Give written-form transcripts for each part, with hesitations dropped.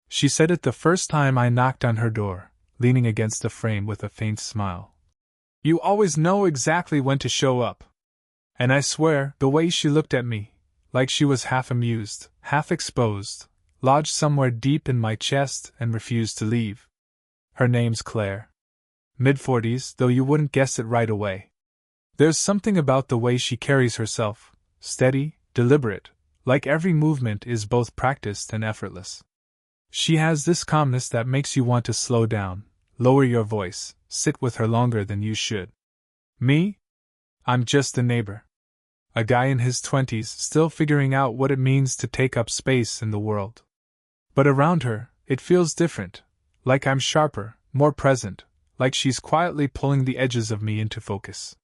She said it the first time I knocked on her door, leaning against the frame with a faint smile. You always know exactly when to show up. And I swear, the way she looked at me, like she was half amused, half exposed, lodged somewhere deep in my chest and refused to leave. Her name's Claire. Mid-40s, though you wouldn't guess it right away. There's something about the way she carries herself, steady, deliberate, like every movement is both practiced and effortless. She has this calmness that makes you want to slow down, lower your voice, sit with her longer than you should. Me? I'm just a neighbor. A guy in his 20s still figuring out what it means to take up space in the world. But around her, it feels different, like I'm sharper, more present, like she's quietly pulling the edges of me into focus.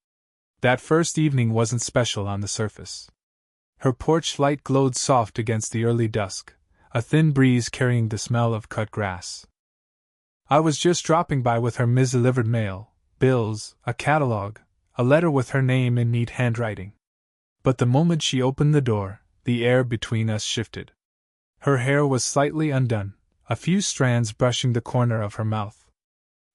That first evening wasn't special on the surface. Her porch light glowed soft against the early dusk, a thin breeze carrying the smell of cut grass. I was just dropping by with her mis-delivered mail, bills, a catalog, a letter with her name in neat handwriting. But the moment she opened the door, the air between us shifted. Her hair was slightly undone, a few strands brushing the corner of her mouth.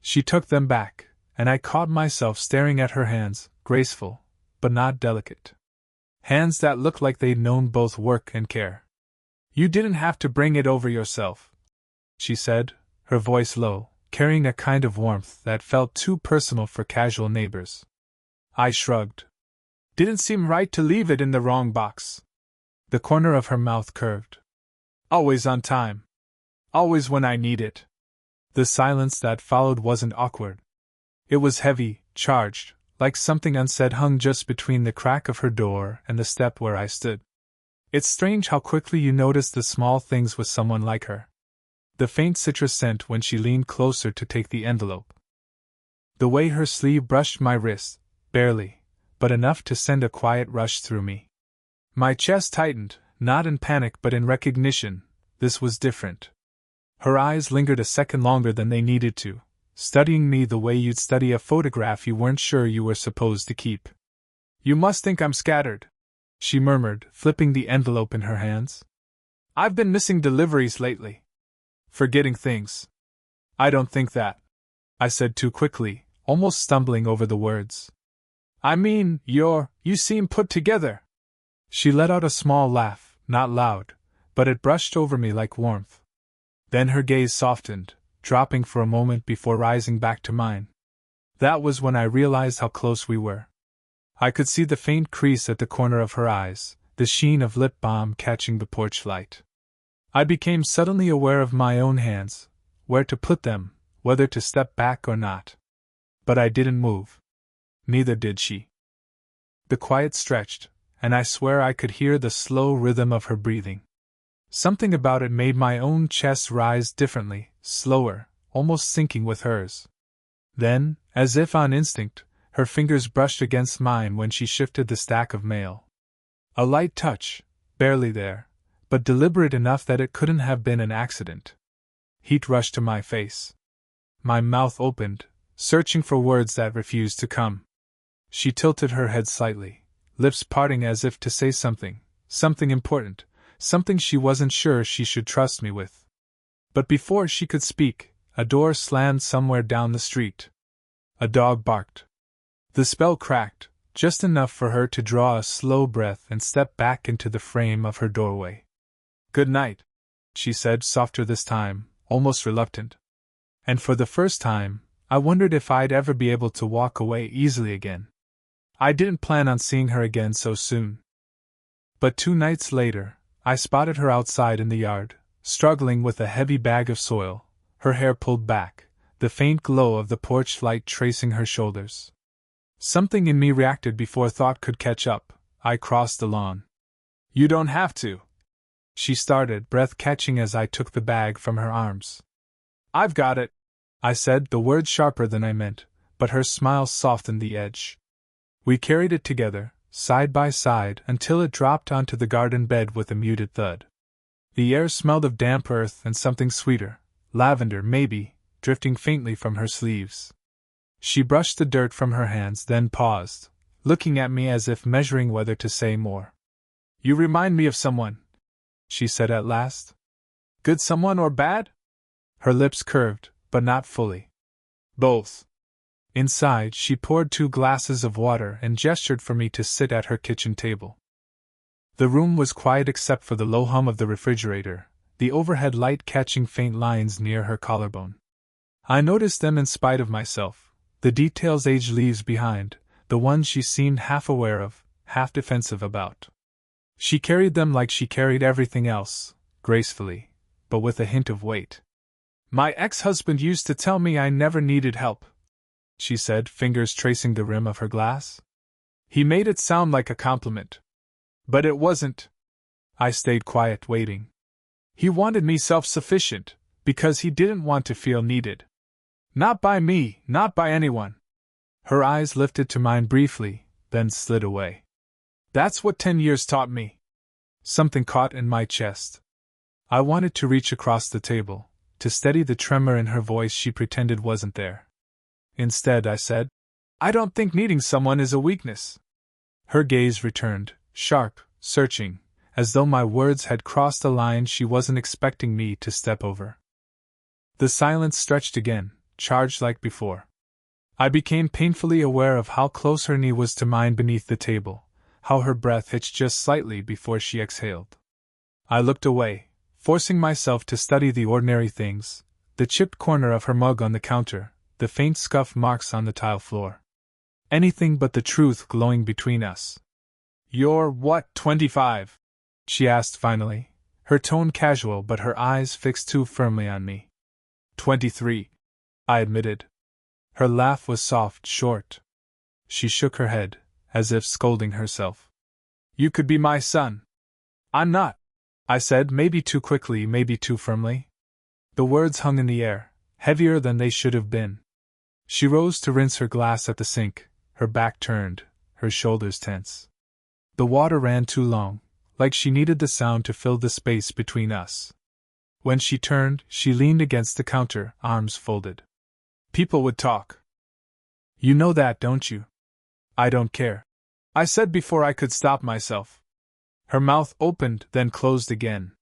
She took them back, and I caught myself staring at her hands, graceful, but not delicate. Hands that looked like they'd known both work and care. You didn't have to bring it over yourself, she said, her voice low, carrying a kind of warmth that felt too personal for casual neighbors. I shrugged. Didn't seem right to leave it in the wrong box. The corner of her mouth curved. Always on time. Always when I need it. The silence that followed wasn't awkward. It was heavy, charged, like something unsaid hung just between the crack of her door and the step where I stood. It's strange how quickly you notice the small things with someone like her. The faint citrus scent when she leaned closer to take the envelope. The way her sleeve brushed my wrist, barely, but enough to send a quiet rush through me. My chest tightened, not in panic but in recognition. This was different. Her eyes lingered a second longer than they needed to, studying me the way you'd study a photograph you weren't sure you were supposed to keep. You must think I'm scattered, she murmured, flipping the envelope in her hands. I've been missing deliveries lately. Forgetting things. I don't think that, I said too quickly, almost stumbling over the words. I mean, you seem put together. She let out a small laugh, not loud, but it brushed over me like warmth. Then her gaze softened, dropping for a moment before rising back to mine. That was when I realized how close we were. I could see the faint crease at the corner of her eyes, the sheen of lip balm catching the porch light. I became suddenly aware of my own hands, where to put them, whether to step back or not. But I didn't move. Neither did she. The quiet stretched, and I swear I could hear the slow rhythm of her breathing. Something about it made my own chest rise differently, slower, almost syncing with hers. Then, as if on instinct, her fingers brushed against mine when she shifted the stack of mail. A light touch, barely there, but deliberate enough that it couldn't have been an accident. Heat rushed to my face. My mouth opened, searching for words that refused to come. She tilted her head slightly, lips parting as if to say something important, something she wasn't sure she should trust me with. But before she could speak, a door slammed somewhere down the street. A dog barked. The spell cracked, just enough for her to draw a slow breath and step back into the frame of her doorway. Good night, she said, softer this time, almost reluctant. And for the first time, I wondered if I'd ever be able to walk away easily again. I didn't plan on seeing her again so soon. But 2 nights later, I spotted her outside in the yard, struggling with a heavy bag of soil, her hair pulled back, the faint glow of the porch light tracing her shoulders. Something in me reacted before thought could catch up. I crossed the lawn. You don't have to. She started, breath catching as I took the bag from her arms. I've got it, I said, the words sharper than I meant, but her smile softened the edge. We carried it together, side by side, until it dropped onto the garden bed with a muted thud. The air smelled of damp earth and something sweeter, lavender maybe, drifting faintly from her sleeves. She brushed the dirt from her hands, then paused, looking at me as if measuring whether to say more. You remind me of someone, she said at last. Good someone or bad? Her lips curved, but not fully. Both. Inside, she poured 2 glasses of water and gestured for me to sit at her kitchen table. The room was quiet except for the low hum of the refrigerator, the overhead light catching faint lines near her collarbone. I noticed them in spite of myself, the details age leaves behind, the ones she seemed half aware of, half defensive about. She carried them like she carried everything else, gracefully, but with a hint of weight. My ex-husband used to tell me I never needed help, she said, fingers tracing the rim of her glass. He made it sound like a compliment. But it wasn't. I stayed quiet, waiting. He wanted me self-sufficient, because he didn't want to feel needed. Not by me, not by anyone. Her eyes lifted to mine briefly, then slid away. That's what 10 years taught me. Something caught in my chest. I wanted to reach across the table, to steady the tremor in her voice she pretended wasn't there. Instead, I said, I don't think needing someone is a weakness. Her gaze returned, sharp, searching, as though my words had crossed a line she wasn't expecting me to step over. The silence stretched again, charged like before. I became painfully aware of how close her knee was to mine beneath the table, how her breath hitched just slightly before she exhaled. I looked away, forcing myself to study the ordinary things, the chipped corner of her mug on the counter, the faint scuff marks on the tile floor. Anything but the truth glowing between us. You're what, 25? She asked finally, her tone casual but her eyes fixed too firmly on me. 23, I admitted. Her laugh was soft, short. She shook her head, as if scolding herself. You could be my son. I'm not, I said, maybe too quickly, maybe too firmly. The words hung in the air, heavier than they should have been. She rose to rinse her glass at the sink, her back turned, her shoulders tense. The water ran too long, like she needed the sound to fill the space between us. When she turned, she leaned against the counter, arms folded. People would talk. You know that, don't you? I don't care, I said before I could stop myself. Her mouth opened, then closed again.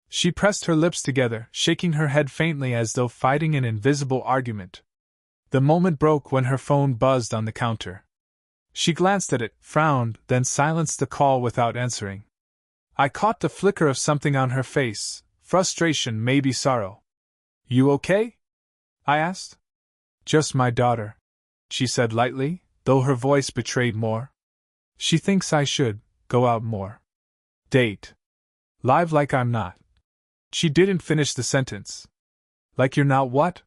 She pressed her lips together, shaking her head faintly as though fighting an invisible argument. The moment broke when her phone buzzed on the counter. She glanced at it, frowned, then silenced the call without answering. I caught the flicker of something on her face, frustration, maybe sorrow. You okay? I asked. Just my daughter, she said lightly, though her voice betrayed more. She thinks I should go out more. Date. Live like I'm not. She didn't finish the sentence. Like you're not what?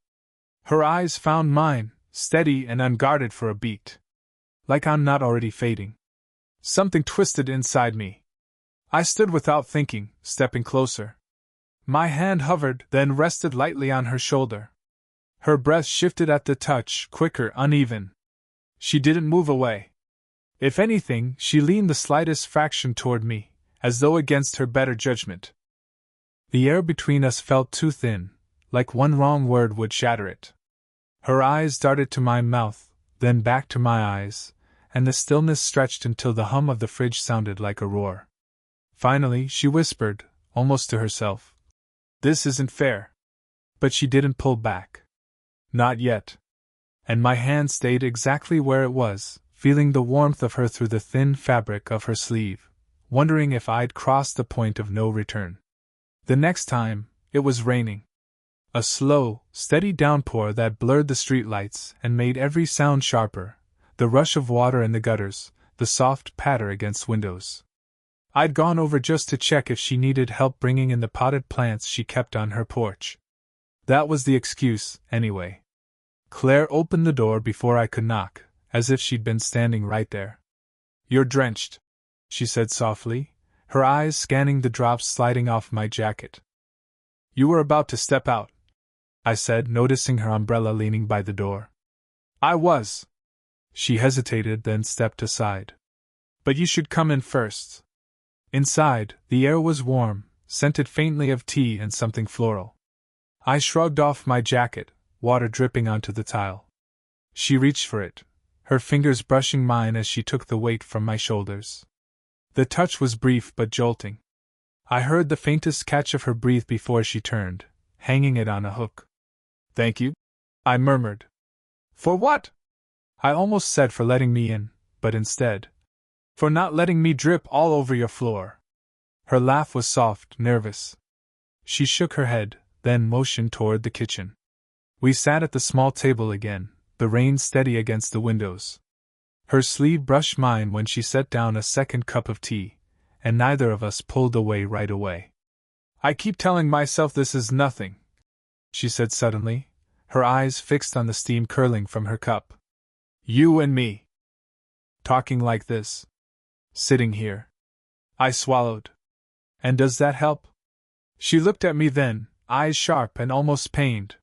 Her eyes found mine, steady and unguarded for a beat. Like I'm not already fading. Something twisted inside me. I stood without thinking, stepping closer. My hand hovered, then rested lightly on her shoulder. Her breath shifted at the touch, quicker, uneven. She didn't move away. If anything, she leaned the slightest fraction toward me, as though against her better judgment. The air between us felt too thin, like one wrong word would shatter it. Her eyes darted to my mouth, then back to my eyes, and the stillness stretched until the hum of the fridge sounded like a roar. Finally, she whispered, almost to herself, "This isn't fair." But she didn't pull back. Not yet. And my hand stayed exactly where it was, feeling the warmth of her through the thin fabric of her sleeve, wondering if I'd crossed the point of no return. The next time, it was raining. A slow, steady downpour that blurred the streetlights and made every sound sharper, the rush of water in the gutters, the soft patter against windows. I'd gone over just to check if she needed help bringing in the potted plants she kept on her porch. That was the excuse, anyway. Claire opened the door before I could knock, as if she'd been standing right there. "You're drenched," she said softly, her eyes scanning the drops sliding off my jacket. "You were about to step out," I said, noticing her umbrella leaning by the door. "I was." She hesitated, then stepped aside. "But you should come in first." Inside, the air was warm, scented faintly of tea and something floral. I shrugged off my jacket, water dripping onto the tile. She reached for it, her fingers brushing mine as she took the weight from my shoulders. The touch was brief but jolting. I heard the faintest catch of her breath before she turned, hanging it on a hook. Thank you, I murmured. For what? I almost said for letting me in, but instead, for not letting me drip all over your floor. Her laugh was soft, nervous. She shook her head, then motioned toward the kitchen. We sat at the small table again, the rain steady against the windows. Her sleeve brushed mine when she set down a second cup of tea, and neither of us pulled away right away. I keep telling myself this is nothing, she said suddenly, her eyes fixed on the steam curling from her cup. You and me. Talking like this. Sitting here. I swallowed. And does that help? She looked at me then, eyes sharp and almost pained.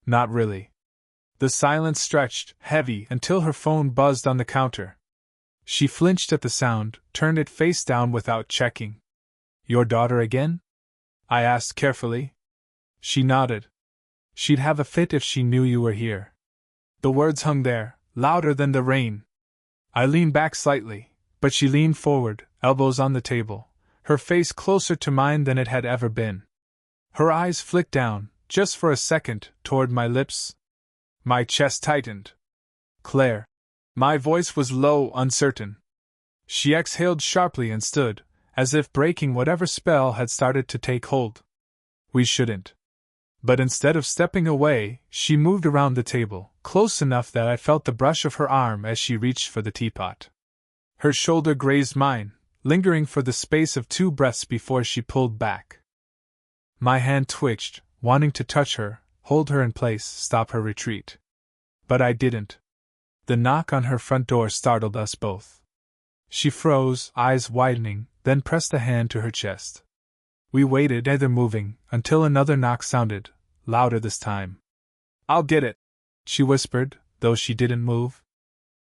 Not really. The silence stretched, heavy, until her phone buzzed on the counter. She flinched at the sound, turned it face down without checking. Your daughter again? I asked carefully. She nodded. She'd have a fit if she knew you were here. The words hung there, louder than the rain. I leaned back slightly, but she leaned forward, elbows on the table, her face closer to mine than it had ever been. Her eyes flicked down, just for a second, toward my lips. My chest tightened. Claire. My voice was low, uncertain. She exhaled sharply and stood, as if breaking whatever spell had started to take hold. We shouldn't. But instead of stepping away, she moved around the table, close enough that I felt the brush of her arm as she reached for the teapot. Her shoulder grazed mine, lingering for the space of 2 breaths before she pulled back. My hand twitched, wanting to touch her, hold her in place, stop her retreat. But I didn't. The knock on her front door startled us both. She froze, eyes widening, then pressed a hand to her chest. We waited, neither moving, until another knock sounded, louder this time. I'll get it, she whispered, though she didn't move.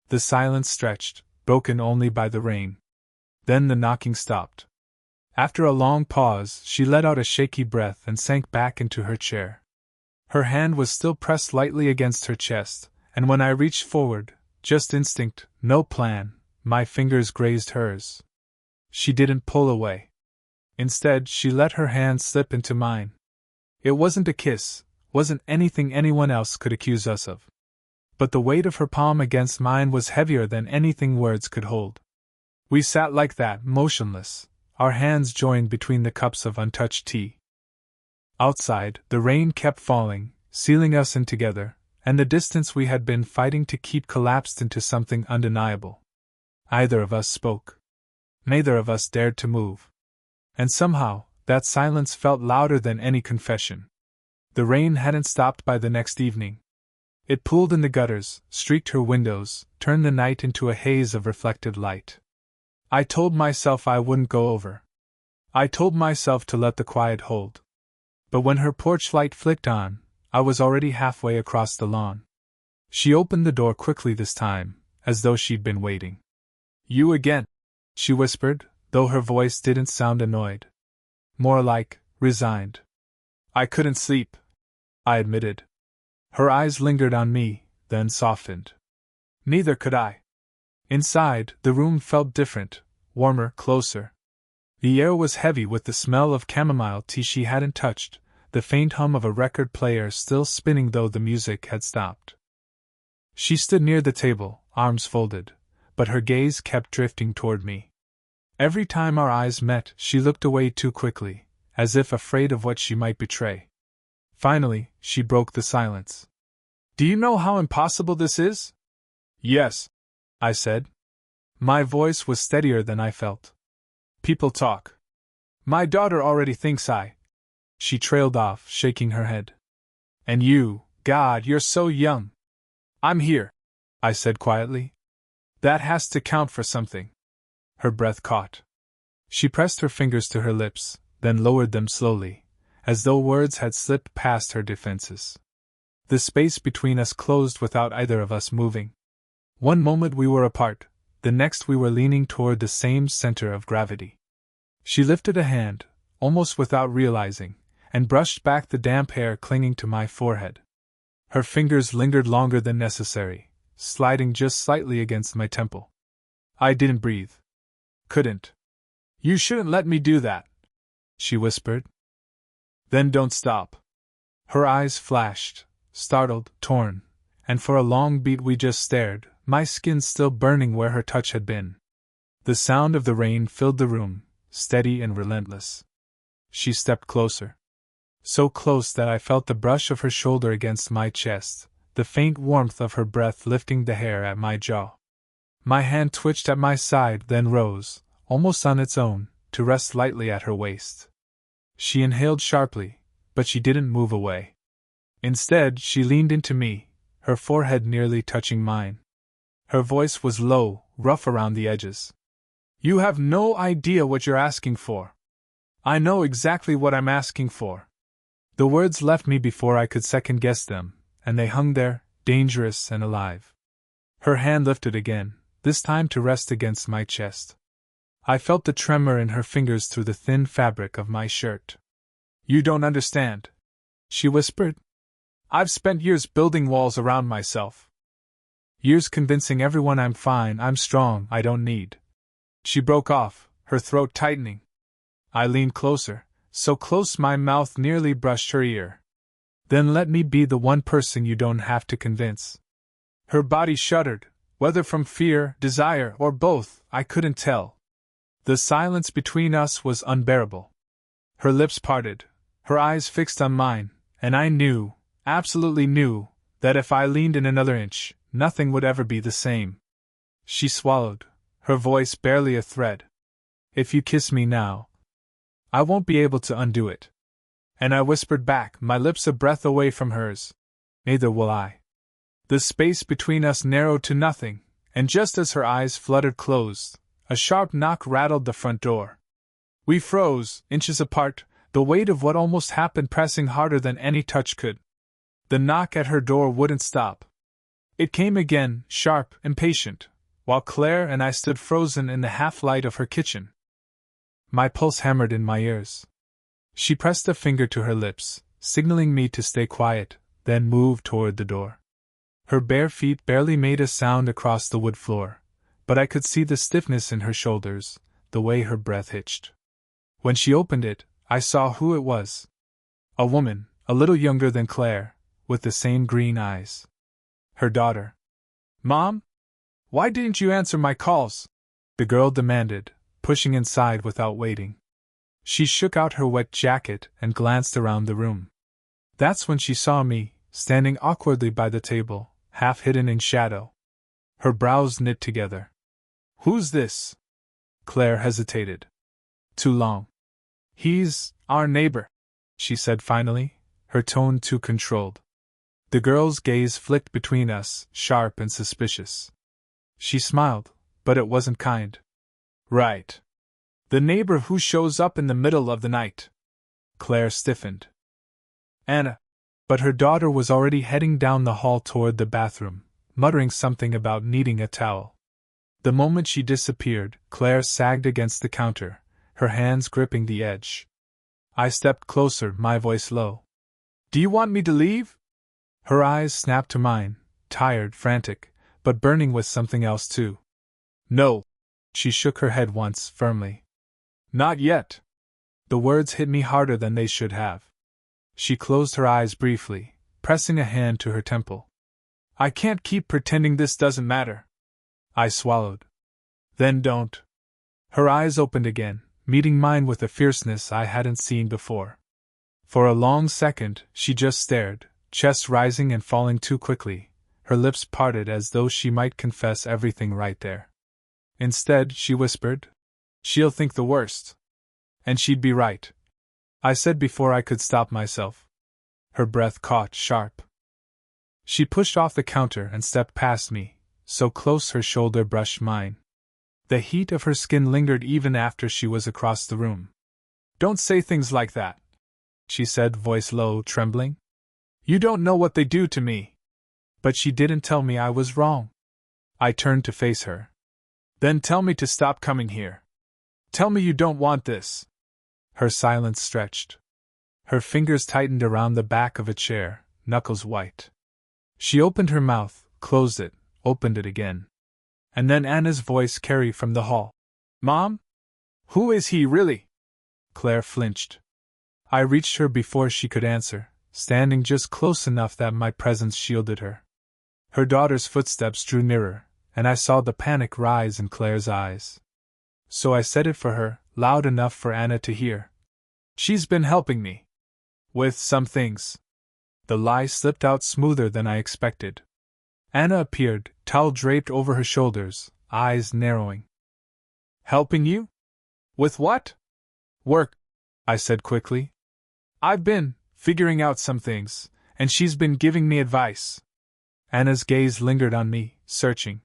The silence stretched, broken only by the rain. Then the knocking stopped. After a long pause, she let out a shaky breath and sank back into her chair. Her hand was still pressed lightly against her chest, and when I reached forward, just instinct, no plan, my fingers grazed hers. She didn't pull away. Instead, she let her hand slip into mine. It wasn't a kiss, wasn't anything anyone else could accuse us of. But the weight of her palm against mine was heavier than anything words could hold. We sat like that, motionless, our hands joined between the cups of untouched tea. Outside, the rain kept falling, sealing us in together, and the distance we had been fighting to keep collapsed into something undeniable. Neither of us spoke. Neither of us dared to move. And somehow, that silence felt louder than any confession. The rain hadn't stopped by the next evening. It pooled in the gutters, streaked her windows, turned the night into a haze of reflected light. I told myself I wouldn't go over. I told myself to let the quiet hold. But when her porch light flicked on, I was already halfway across the lawn. She opened the door quickly this time, as though she'd been waiting. You again, she whispered, though her voice didn't sound annoyed. More like, resigned. I couldn't sleep, I admitted. Her eyes lingered on me, then softened. Neither could I. Inside, the room felt different, warmer, closer. The air was heavy with the smell of chamomile tea she hadn't touched, the faint hum of a record player still spinning though the music had stopped. She stood near the table, arms folded, but her gaze kept drifting toward me. Every time our eyes met, she looked away too quickly, as if afraid of what she might betray. Finally, she broke the silence. Do you know how impossible this is? Yes, I said. My voice was steadier than I felt. People talk. My daughter already thinks I. She trailed off, shaking her head. And you, God, you're so young. I'm here, I said quietly. That has to count for something. Her breath caught. She pressed her fingers to her lips, then lowered them slowly, as though words had slipped past her defenses. The space between us closed without either of us moving. One moment we were apart, the next we were leaning toward the same center of gravity. She lifted a hand, almost without realizing, and brushed back the damp hair clinging to my forehead. Her fingers lingered longer than necessary, sliding just slightly against my temple. I didn't breathe. Couldn't. You shouldn't let me do that, she whispered. Then don't stop. Her eyes flashed, startled, torn, and for a long beat we just stared, my skin still burning where her touch had been. The sound of the rain filled the room, steady and relentless. She stepped closer. So close that I felt the brush of her shoulder against my chest, the faint warmth of her breath lifting the hair at my jaw. My hand twitched at my side, then rose, almost on its own, to rest lightly at her waist. She inhaled sharply, but she didn't move away. Instead, she leaned into me, her forehead nearly touching mine. Her voice was low, rough around the edges. "You have no idea what you're asking for." "I know exactly what I'm asking for." The words left me before I could second-guess them, and they hung there, dangerous and alive. Her hand lifted again, this time to rest against my chest. I felt the tremor in her fingers through the thin fabric of my shirt. "You don't understand," she whispered. "I've spent years building walls around myself. Years convincing everyone I'm fine, I'm strong, I don't need." She broke off, her throat tightening. I leaned closer, so close my mouth nearly brushed her ear. "Then let me be the one person you don't have to convince." Her body shuddered, whether from fear, desire, or both, I couldn't tell. The silence between us was unbearable. Her lips parted, her eyes fixed on mine, and I knew, absolutely knew, that if I leaned in another inch, nothing would ever be the same. She swallowed, her voice barely a thread. "If you kiss me now, I won't be able to undo it." And I whispered back, my lips a breath away from hers, "Neither will I." The space between us narrowed to nothing, and just as her eyes fluttered closed, a sharp knock rattled the front door. We froze, inches apart, the weight of what almost happened pressing harder than any touch could. The knock at her door wouldn't stop. It came again, sharp, impatient, while Claire and I stood frozen in the half-light of her kitchen. My pulse hammered in my ears. She pressed a finger to her lips, signaling me to stay quiet, then moved toward the door. Her bare feet barely made a sound across the wood floor, but I could see the stiffness in her shoulders, the way her breath hitched. When she opened it, I saw who it was. A woman, a little younger than Claire, with the same green eyes. Her daughter. "Mom? Why didn't you answer my calls?" the girl demanded, pushing inside without waiting. She shook out her wet jacket and glanced around the room. That's when she saw me, standing awkwardly by the table, half hidden in shadow. Her brows knit together. "Who's this?" Claire hesitated. "Too long." "He's our neighbor," she said finally, her tone too controlled. The girl's gaze flicked between us, sharp and suspicious. She smiled, but it wasn't kind. "Right. The neighbor who shows up in the middle of the night." Claire stiffened. "Anna." But her daughter was already heading down the hall toward the bathroom, muttering something about needing a towel. The moment she disappeared, Claire sagged against the counter, her hands gripping the edge. I stepped closer, my voice low. "Do you want me to leave?" Her eyes snapped to mine, tired, frantic, but burning with something else too. "No." She shook her head once, firmly. "Not yet." The words hit me harder than they should have. She closed her eyes briefly, pressing a hand to her temple. "I can't keep pretending this doesn't matter." I swallowed. "Then don't." Her eyes opened again, meeting mine with a fierceness I hadn't seen before. For a long second, she just stared, chest rising and falling too quickly, her lips parted as though she might confess everything right there. Instead, she whispered, "She'll think the worst." And she'd be right, I said before I could stop myself. Her breath caught sharp. She pushed off the counter and stepped past me, so close her shoulder brushed mine. The heat of her skin lingered even after she was across the room. "Don't say things like that," she said, voice low, trembling. "You don't know what they do to me." But she didn't tell me I was wrong. I turned to face her. "Then tell me to stop coming here. Tell me you don't want this." Her silence stretched. Her fingers tightened around the back of a chair, knuckles white. She opened her mouth, closed it, opened it again. And then Anna's voice carried from the hall. "Mom? Who is he really?" Claire flinched. I reached her before she could answer, standing just close enough that my presence shielded her. Her daughter's footsteps drew nearer, and I saw the panic rise in Claire's eyes. So I said it for her, loud enough for Anna to hear. She's been helping me. With some things. The lie slipped out smoother than I expected. Anna appeared, towel draped over her shoulders, eyes narrowing. Helping you? With what? Work, I said quickly. I've been figuring out some things, and she's been giving me advice. Anna's gaze lingered on me, searching.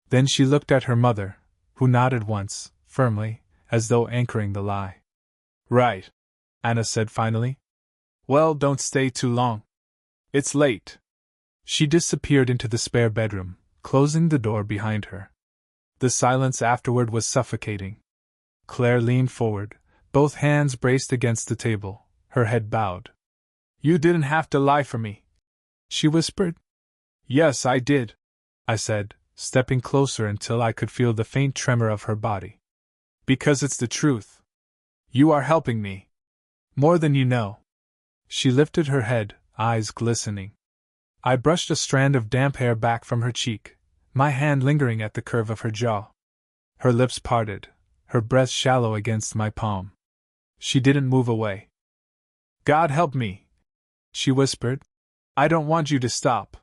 Then she looked at her mother, who nodded once, firmly, as though anchoring the lie. Right, Anna said finally. Well, don't stay too long. It's late. She disappeared into the spare bedroom, closing the door behind her. The silence afterward was suffocating. Claire leaned forward, both hands braced against the table, her head bowed. You didn't have to lie for me, she whispered. Yes, I did, I said, stepping closer until I could feel the faint tremor of her body. Because it's the truth. You are helping me. More than you know. She lifted her head, eyes glistening. I brushed a strand of damp hair back from her cheek, my hand lingering at the curve of her jaw. Her lips parted, her breath shallow against my palm. She didn't move away. God help me, she whispered. I don't want you to stop.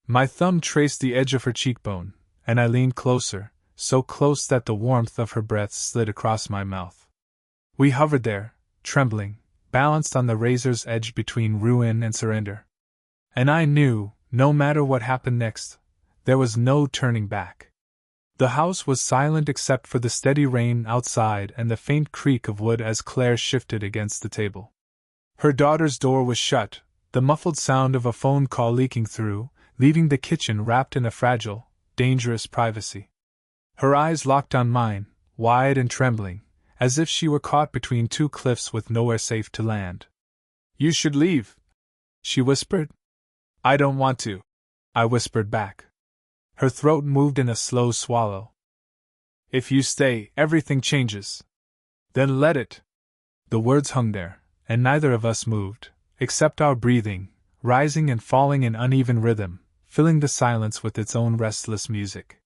My thumb traced the edge of her cheekbone, and I leaned closer, so close that the warmth of her breath slid across my mouth. We hovered there, trembling, balanced on the razor's edge between ruin and surrender. And I knew, no matter what happened next, there was no turning back. The house was silent except for the steady rain outside and the faint creak of wood as Claire shifted against the table. Her daughter's door was shut, the muffled sound of a phone call leaking through, leaving the kitchen wrapped in a fragile, dangerous privacy. Her eyes locked on mine, wide and trembling, as if she were caught between two cliffs with nowhere safe to land. You should leave, she whispered. I don't want to, I whispered back. Her throat moved in a slow swallow. If you stay, everything changes. Then let it. The words hung there, and neither of us moved, except our breathing, rising and falling in uneven rhythm, filling the silence with its own restless music.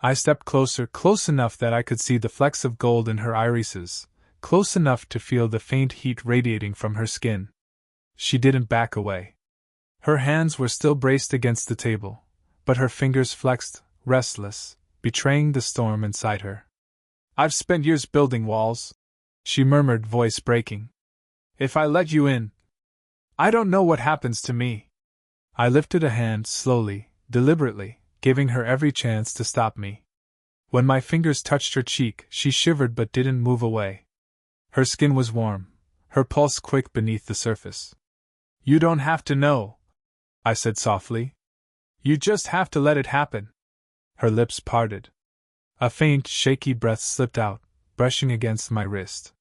I stepped closer, close enough that I could see the flecks of gold in her irises, close enough to feel the faint heat radiating from her skin. She didn't back away. Her hands were still braced against the table, but her fingers flexed, restless, betraying the storm inside her. I've spent years building walls, she murmured, voice breaking. If I let you in, I don't know what happens to me. I lifted a hand slowly, deliberately, giving her every chance to stop me. When my fingers touched her cheek, she shivered but didn't move away. Her skin was warm, her pulse quick beneath the surface. You don't have to know, I said softly. You just have to let it happen. Her lips parted. A faint, shaky breath slipped out, brushing against my wrist.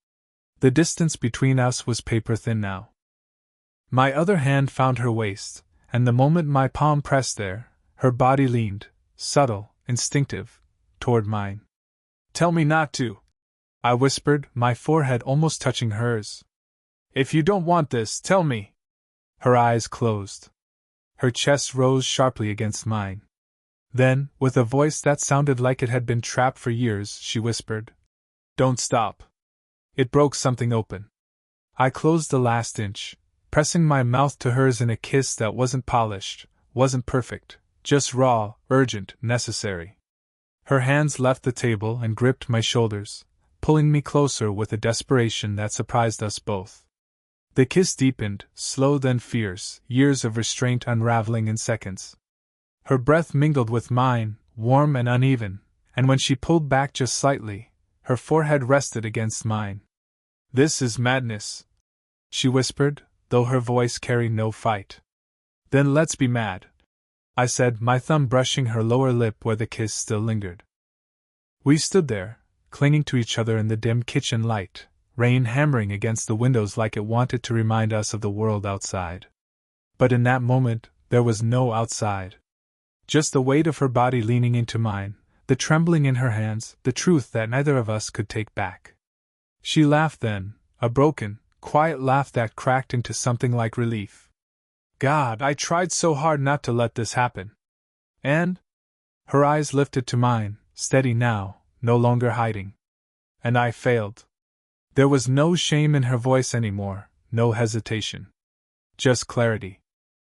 The distance between us was paper-thin now. My other hand found her waist, and the moment my palm pressed there, her body leaned, subtle, instinctive, toward mine. Tell me not to, I whispered, my forehead almost touching hers. If you don't want this, tell me. Her eyes closed. Her chest rose sharply against mine. Then, with a voice that sounded like it had been trapped for years, she whispered, Don't stop. It broke something open. I closed the last inch, pressing my mouth to hers in a kiss that wasn't polished, wasn't perfect, just raw, urgent, necessary. Her hands left the table and gripped my shoulders, pulling me closer with a desperation that surprised us both. The kiss deepened, slow then fierce, years of restraint unraveling in seconds. Her breath mingled with mine, warm and uneven, and when she pulled back just slightly, her forehead rested against mine. This is madness, she whispered, though her voice carried no fight. Then let's be mad, I said, my thumb brushing her lower lip where the kiss still lingered. We stood there, clinging to each other in the dim kitchen light, rain hammering against the windows like it wanted to remind us of the world outside. But in that moment, there was no outside. Just the weight of her body leaning into mine, the trembling in her hands, the truth that neither of us could take back. She laughed then, a broken, quiet laugh that cracked into something like relief. God, I tried so hard not to let this happen. And? Her eyes lifted to mine, steady now, no longer hiding. And I failed. There was no shame in her voice anymore, no hesitation. Just clarity.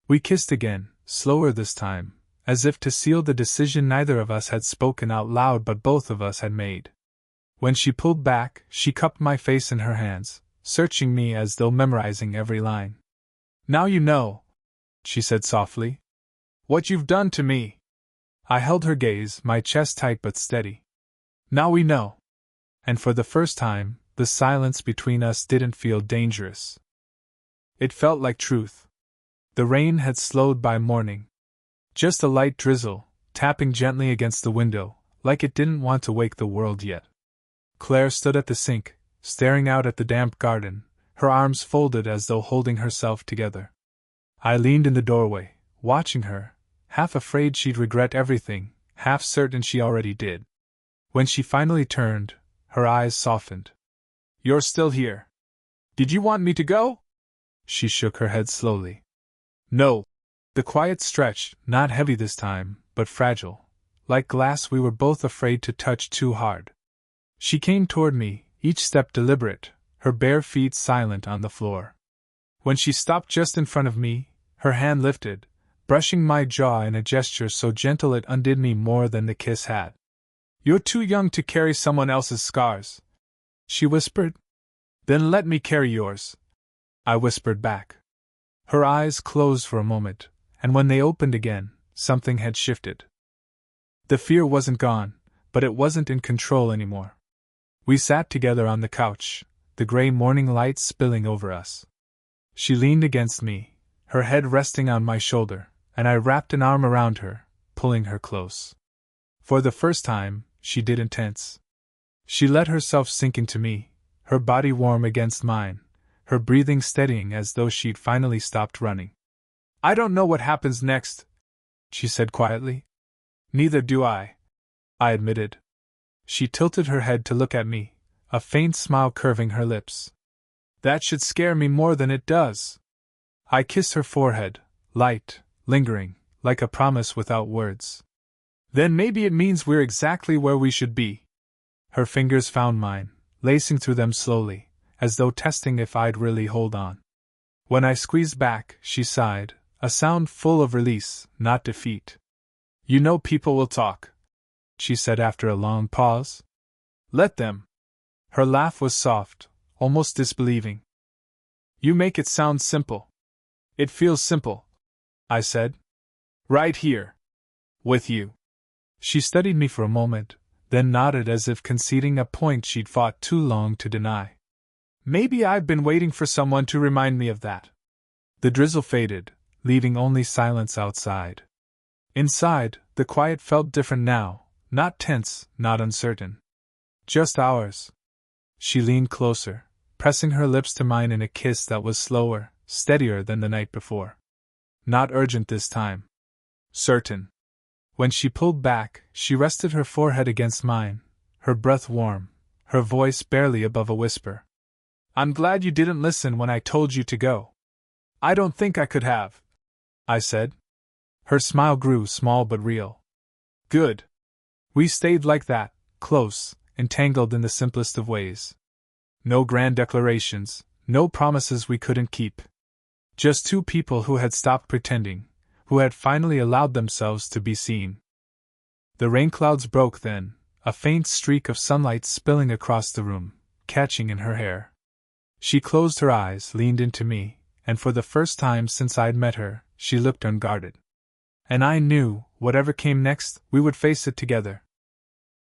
We kissed again, slower this time, as if to seal the decision neither of us had spoken out loud but both of us had made. When she pulled back, she cupped my face in her hands, searching me as though memorizing every line. Now you know, she said softly, what you've done to me. I held her gaze, my chest tight but steady. Now we know. And for the first time, the silence between us didn't feel dangerous. It felt like truth. The rain had slowed by morning. Just a light drizzle, tapping gently against the window, like it didn't want to wake the world yet. Claire stood at the sink, staring out at the damp garden, her arms folded as though holding herself together. I leaned in the doorway, watching her, half afraid she'd regret everything, half certain she already did. When she finally turned, her eyes softened. You're still here. Did you want me to go? She shook her head slowly. No. The quiet stretched, not heavy this time, but fragile, like glass we were both afraid to touch too hard. She came toward me, each step deliberate, her bare feet silent on the floor. When she stopped just in front of me, her hand lifted, brushing my jaw in a gesture so gentle it undid me more than the kiss had. You're too young to carry someone else's scars, she whispered. Then let me carry yours, I whispered back. Her eyes closed for a moment, and when they opened again, something had shifted. The fear wasn't gone, but it wasn't in control anymore. We sat together on the couch, the gray morning light spilling over us. She leaned against me, her head resting on my shoulder, and I wrapped an arm around her, pulling her close. For the first time, she didn't tense. She let herself sink into me, her body warm against mine, her breathing steadying as though she'd finally stopped running. I don't know what happens next, she said quietly. Neither do I admitted. She tilted her head to look at me, a faint smile curving her lips. That should scare me more than it does. I kissed her forehead, light, lingering, like a promise without words. Then maybe it means we're exactly where we should be. Her fingers found mine, lacing through them slowly, as though testing if I'd really hold on. When I squeezed back, she sighed, a sound full of release, not defeat. You know people will talk, she said after a long pause. Let them. Her laugh was soft, almost disbelieving. You make it sound simple. It feels simple, I said. Right here. With you. She studied me for a moment, then nodded as if conceding a point she'd fought too long to deny. Maybe I've been waiting for someone to remind me of that. The drizzle faded, leaving only silence outside. Inside, the quiet felt different now, not tense, not uncertain. Just ours. She leaned closer, pressing her lips to mine in a kiss that was slower, steadier than the night before. Not urgent this time. Certain. When she pulled back, she rested her forehead against mine, her breath warm, her voice barely above a whisper. I'm glad you didn't listen when I told you to go. I don't think I could have, I said. Her smile grew small but real. Good. We stayed like that, close, entangled in the simplest of ways. No grand declarations, no promises we couldn't keep. Just two people who had stopped pretending, who had finally allowed themselves to be seen. The rain clouds broke then, a faint streak of sunlight spilling across the room, catching in her hair. She closed her eyes, leaned into me, and for the first time since I'd met her, she looked unguarded. And I knew, whatever came next, we would face it together,